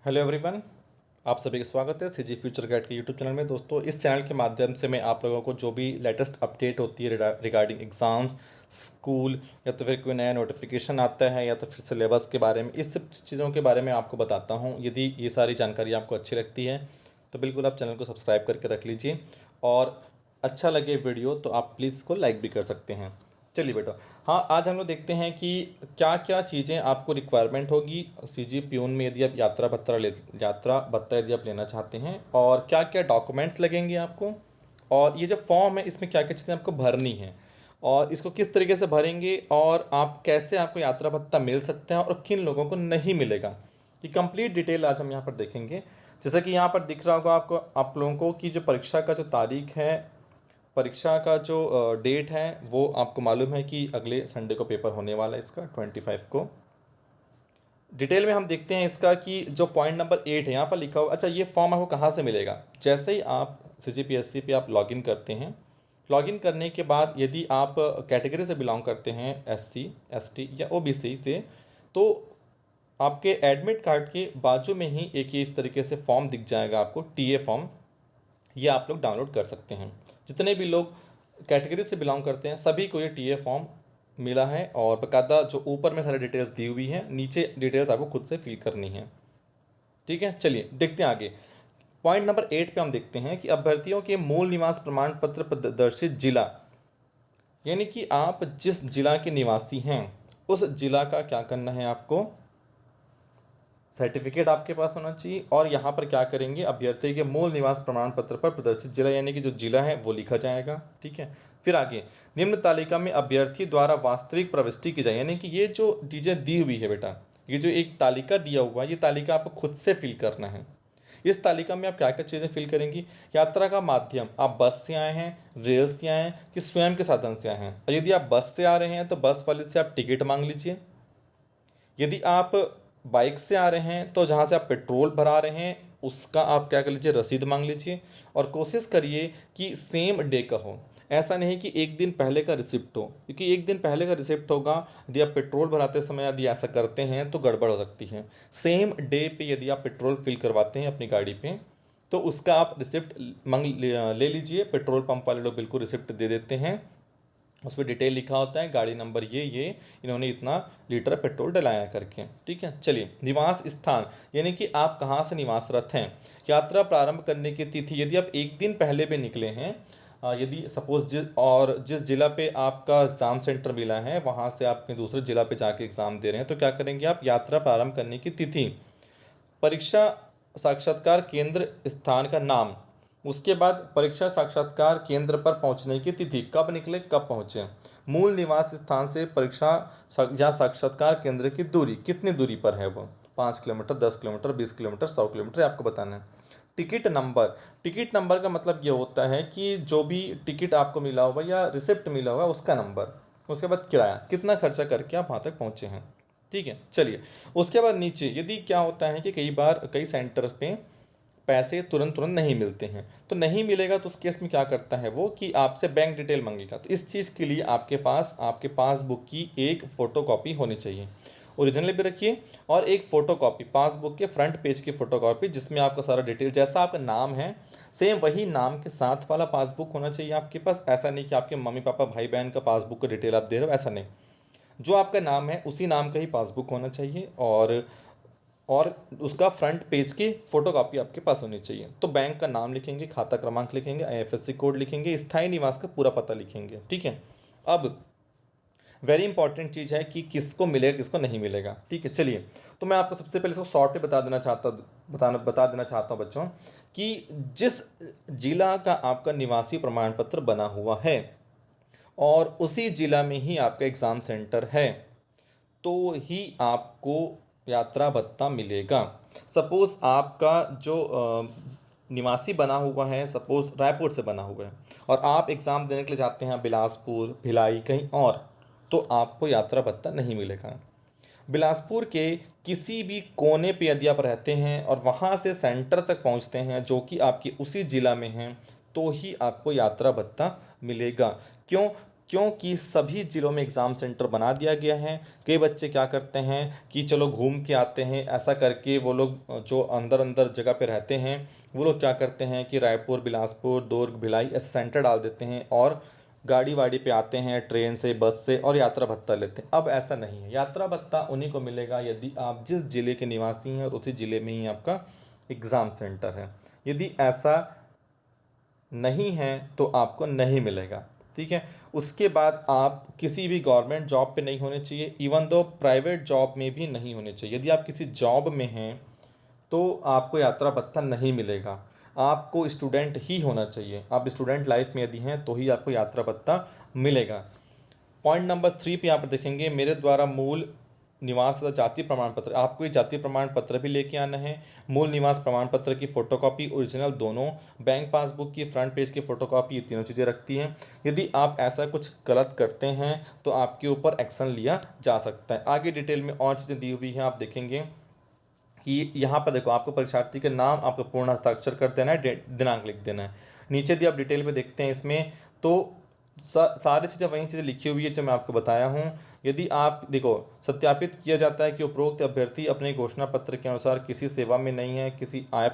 Hello everyone. आप सभी का स्वागत है सीजी फ्यूचर गाइड के यूट्यूब चैनल में। दोस्तों, इस चैनल के माध्यम से मैं आप लोगों को जो भी लेटेस्ट अपडेट होती है रिगार्डिंग एग्ज़ाम्स, स्कूल, या तो फिर कोई नया नोटिफिकेशन आता है या तो फिर सिलेबस के बारे में, इस सब चीज़ों के बारे में आपको बताता हूँ। यदि ये सारी जानकारी आपको अच्छी लगती है तो बिल्कुल आप चैनल को सब्सक्राइब करके रख लीजिए, और अच्छा लगे वीडियो तो आप प्लीज़ इसको लाइक भी कर सकते हैं। चलिए बेटा, हाँ, आज हम लोग देखते हैं कि क्या क्या चीज़ें आपको रिक्वायरमेंट होगी सीजी प्यून में यदि आप यात्रा भत्ता यदि आप लेना चाहते हैं, और क्या क्या डॉक्यूमेंट्स लगेंगे आपको, और ये जो फॉर्म है इसमें क्या क्या चीज़ें आपको भरनी है, और इसको किस तरीके से भरेंगे, और आप कैसे आपको यात्रा भत्ता मिल सकता है और किन लोगों को नहीं मिलेगा। ये कंप्लीट डिटेल आज हम यहाँ पर देखेंगे। जैसा कि यहाँ पर दिख रहा होगा आपको, आप लोगों को कि जो परीक्षा का जो तारीख है, परीक्षा का जो डेट है, वो आपको मालूम है कि अगले संडे को पेपर होने वाला है इसका 25 को। डिटेल में हम देखते हैं इसका कि जो पॉइंट नंबर 8 है यहाँ पर लिखा हुआ। अच्छा, ये फॉर्म आपको कहाँ से मिलेगा? जैसे ही आप CGPSC पे आप लॉगिन करते हैं, लॉगिन करने के बाद यदि आप कैटेगरी से बिलोंग करते हैं, SC ST या OBC से, तो आपके एडमिट कार्ड के बाजू में ही एक ये इस तरीके से फॉर्म दिख जाएगा आपको, TA फॉर्म। ये आप लोग डाउनलोड कर सकते हैं। जितने भी लोग कैटेगरी से बिलोंग करते हैं सभी को ये TA फॉर्म मिला है, और बाकायदा जो ऊपर में सारी डिटेल्स दी हुई हैं, नीचे डिटेल्स आपको खुद से फिल करनी है। ठीक है, चलिए देखते हैं आगे। पॉइंट नंबर 8 पे हम देखते हैं कि अभ्यर्थियों के मूल निवास प्रमाण पत्र प्रदर्शित जिला, यानी कि आप जिस जिला के निवासी हैं उस जिला का क्या करना है, आपको सर्टिफिकेट आपके पास होना चाहिए। और यहाँ पर क्या करेंगे, अभ्यर्थी के मूल निवास प्रमाण पत्र पर प्रदर्शित जिला, यानी कि जो जिला है वो लिखा जाएगा। ठीक है, फिर आगे निम्न तालिका में अभ्यर्थी द्वारा वास्तविक प्रविष्टि की जाए, यानी कि ये जो चीज़ें दी हुई है बेटा, ये जो एक तालिका दिया हुआ है, ये तालिका आपको खुद से फिल करना है। इस तालिका में आप क्या क्या चीज़ें फिल करेंगी? यात्रा का माध्यम, आप बस से आए हैं, रेल से आए हैं, कि स्वयं के साधन से आए हैं। और यदि आप बस से आ रहे हैं तो बस वाले से आप टिकट मांग लीजिए। यदि आप बाइक से आ रहे हैं तो जहाँ से आप पेट्रोल भरा रहे हैं उसका आप क्या कर लीजिए, रसीद मांग लीजिए। और कोशिश करिए कि सेम डे का हो, ऐसा नहीं कि एक दिन पहले का रिसिप्ट हो, क्योंकि एक दिन पहले का रिसिप्ट होगा, यदि आप पेट्रोल भराते समय यदि ऐसा करते हैं तो गड़बड़ हो सकती है। सेम डे पे यदि आप पेट्रोल फिल करवाते हैं अपनी गाड़ी पे, तो उसका आप रिसिप्ट ले लीजिए। पेट्रोल पंप वाले लोग बिल्कुल रिसिप्ट दे देते हैं, उस पर डिटेल लिखा होता है, गाड़ी नंबर ये इन्होंने इतना लीटर पेट्रोल डलाया करके। ठीक है, चलिए निवास स्थान, यानी कि आप कहाँ से निवासरत हैं। यात्रा प्रारंभ करने की तिथि, यदि आप एक दिन पहले भी निकले हैं, यदि सपोज जिस जिला पे आपका एग्ज़ाम सेंटर मिला है वहाँ से आप कहीं दूसरे जिला पे जाके एग्ज़ाम दे रहे हैं, तो क्या करेंगे आप, यात्रा प्रारंभ करने की तिथि, परीक्षा साक्षात्कार केंद्र स्थान का नाम, उसके बाद परीक्षा साक्षात्कार केंद्र पर पहुंचने की तिथि, कब निकले कब पहुंचे, मूल निवास स्थान से परीक्षा या साक्षात्कार केंद्र की दूरी, कितनी दूरी पर है वो, 5 किलोमीटर, 10 किलोमीटर, 20 किलोमीटर, 100 किलोमीटर, आपको बताना है। टिकट नंबर, टिकट नंबर का मतलब ये होता है कि जो भी टिकट आपको मिला हुआ या रिसिप्ट मिला हुआ उसका नंबर, उसके बाद किराया, कितना खर्चा करके आप वहाँ तक पहुँचे हैं। ठीक है, चलिए उसके बाद नीचे, यदि क्या होता है कि कई बार कई सेंटर्स पे पैसे तुरंत तुरंत नहीं मिलते हैं, तो नहीं मिलेगा तो उस केस में क्या करता है वो कि आपसे बैंक डिटेल मांगेगा। तो इस चीज़ के लिए आपके पासबुक की एक फ़ोटो कॉपी होनी चाहिए, ओरिजिनल भी रखिए, और एक फ़ोटो कॉपी, पासबुक के फ्रंट पेज की फ़ोटो कॉपी जिसमें आपका सारा डिटेल, जैसा आपका नाम है सेम वही नाम के साथ वाला पासबुक होना चाहिए आपके पास। ऐसा नहीं कि आपके मम्मी पापा भाई बहन का पासबुक का डिटेल आप दे रहे हो, ऐसा नहीं। जो आपका नाम है उसी नाम का ही पासबुक होना चाहिए, और उसका फ्रंट पेज की फोटोकॉपी आपके पास होनी चाहिए। तो बैंक का नाम लिखेंगे, खाता क्रमांक लिखेंगे, IFSC कोड लिखेंगे, स्थायी निवास का पूरा पता लिखेंगे। ठीक है, अब वेरी इंपॉर्टेंट चीज़ है कि किसको मिलेगा किसको नहीं मिलेगा। ठीक है, चलिए तो मैं आपको सबसे पहले इसको शॉर्ट में बता देना चाहता हूँ बच्चों, कि जिस जिला का आपका निवासी प्रमाण पत्र बना हुआ है और उसी जिला में ही आपका एग्ज़ाम सेंटर है, तो ही आपको यात्रा भत्ता मिलेगा। सपोज़ आपका जो निवासी बना हुआ है, सपोज़ रायपुर से बना हुआ है, और आप एग्ज़ाम देने के लिए जाते हैं बिलासपुर, भिलाई, कहीं और, तो आपको यात्रा भत्ता नहीं मिलेगा। बिलासपुर के किसी भी कोने पे यदि आप रहते हैं और वहाँ से सेंटर तक पहुँचते हैं जो कि आपके उसी ज़िला में हैं, तो ही आपको यात्रा भत्ता मिलेगा। क्यों? क्योंकि सभी ज़िलों में एग्ज़ाम सेंटर बना दिया गया है। कई बच्चे क्या करते हैं कि चलो घूम के आते हैं, ऐसा करके वो लोग जो अंदर अंदर जगह पे रहते हैं वो लोग क्या करते हैं कि रायपुर, बिलासपुर, दुर्ग, भिलाई ऐसे सेंटर डाल देते हैं और गाड़ी वाड़ी पे आते हैं, ट्रेन से, बस से, और यात्रा भत्ता लेते हैं। अब ऐसा नहीं है, यात्रा भत्ता उन्हीं को मिलेगा यदि आप जिस ज़िले के निवासी हैं और उसी ज़िले में ही आपका एग्ज़ाम सेंटर है। यदि ऐसा नहीं है तो आपको नहीं मिलेगा, ठीक है। उसके बाद आप किसी भी गवर्नमेंट जॉब पे नहीं होने चाहिए, इवन दो प्राइवेट जॉब में भी नहीं होने चाहिए। यदि आप किसी जॉब में हैं तो आपको यात्रा भत्ता नहीं मिलेगा, आपको स्टूडेंट ही होना चाहिए। आप स्टूडेंट लाइफ में यदि हैं तो ही आपको यात्रा भत्ता मिलेगा। पॉइंट नंबर 3 पे यहाँ पर देखेंगे, मेरे द्वारा मूल निवास तथा जाति प्रमाण पत्र। आपको ये जाति प्रमाण पत्र भी लेके आना है, मूल निवास प्रमाण पत्र की फोटोकॉपी ओरिजिनल दोनों, बैंक पासबुक की फ्रंट पेज की फोटोकॉपी, ये तीनों चीज़ें रखती हैं। यदि आप ऐसा कुछ गलत करते हैं तो आपके ऊपर एक्शन लिया जा सकता है। आगे डिटेल में और चीज़ें दी हुई हैं, आप देखेंगे कि यहाँ पर देखो आपको परीक्षार्थी के नाम, आपको पूर्ण हस्ताक्षर कर देना है, दिनांक लिख देना है। नीचे दी आप डिटेल में देखते हैं इसमें तो सारी चीज़ें वही चीज़ें लिखी हुई है जो मैं आपको बताया हूँ। यदि आप देखो, सत्यापित किया जाता है कि उपरोक्त अभ्यर्थी अपने घोषणा पत्र के अनुसार किसी सेवा में नहीं है, किसी आय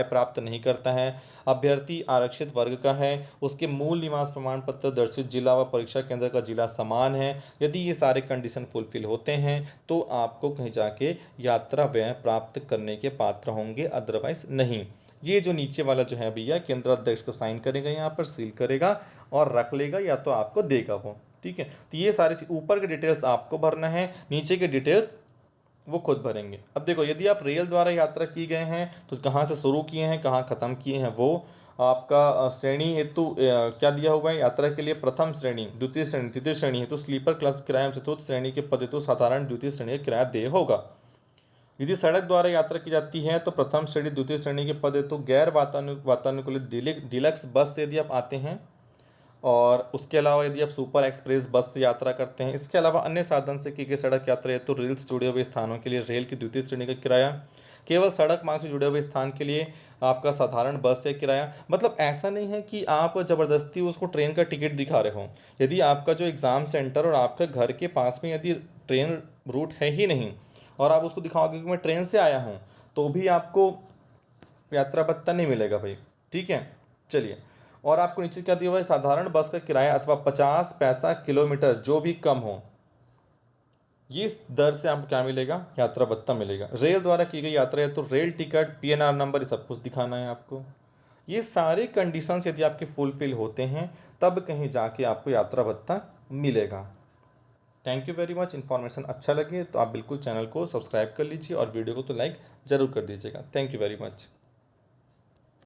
प्राप्त नहीं करता है, अभ्यर्थी आरक्षित वर्ग का है, उसके मूल निवास प्रमाण पत्र, दर्शित जिला व परीक्षा केंद्र का जिला समान है। यदि ये सारे कंडीशन फुलफिल होते हैं तो आपको कहीं जाके यात्रा व्यय प्राप्त करने के पात्र होंगे, अदरवाइज नहीं। ये जो नीचे वाला जो है भैया, केंद्र अध्यक्ष को साइन करेगा, यहाँ पर सील करेगा और रख लेगा या तो आपको देगा वो, ठीक है। तो ये सारी चीज, ऊपर के डिटेल्स आपको भरना है, नीचे के डिटेल्स वो खुद भरेंगे। अब देखो, यदि आप रेल द्वारा यात्रा की गए हैं तो कहाँ से शुरू किए हैं, कहाँ ख़त्म किए हैं, वो आपका श्रेणी हेतु क्या दिया हुआ है। यात्रा के लिए प्रथम श्रेणी, द्वितीय श्रेणी, तृतीय श्रेणी हेतु स्लीपर क्लास किराया, चतुर्थ श्रेणी के पद हेतु साधारण द्वितीय श्रेणी का किराया देय होगा। यदि सड़क द्वारा यात्रा की जाती है तो प्रथम श्रेणी, द्वितीय श्रेणी के पद हेतु गैर वातानुकूलित डीलक्स बस से यदि आप आते हैं, और उसके अलावा यदि आप सुपर एक्सप्रेस बस से यात्रा करते हैं, इसके अलावा अन्य साधन से की गई सड़क यात्रा हेतु रेल से जुड़े हुए स्थानों के लिए रेल की द्वितीय श्रेणी का किराया, केवल सड़क मार्ग से जुड़े हुए स्थान के लिए आपका साधारण बस से किराया। मतलब ऐसा नहीं है कि आप ज़बरदस्ती उसको ट्रेन का टिकट दिखा रहे हो। यदि आपका जो एग्ज़ाम सेंटर और आपके घर के पास में यदि ट्रेन रूट है ही नहीं और आप उसको दिखाओगे कि मैं ट्रेन से आया हूँ, तो भी आपको यात्रा भत्ता नहीं मिलेगा भाई, ठीक है। चलिए, और आपको नीचे क्या दिया हुआ है, साधारण बस का किराया अथवा 50 पैसा किलोमीटर जो भी कम हो, ये इस दर से आपको क्या मिलेगा, यात्रा भत्ता मिलेगा। रेल द्वारा की गई यात्रा है तो रेल टिकट, पीएनआर नंबर, ये सब कुछ दिखाना है आपको। ये सारे कंडीशंस यदि आपके फुलफिल होते हैं तब कहीं जाके आपको यात्रा भत्ता मिलेगा। Thank you very much. Information अच्छा लगे तो आप बिल्कुल चैनल को सब्सक्राइब कर लीजिए और वीडियो को तो लाइक ज़रूर कर दीजिएगा। Thank you very much.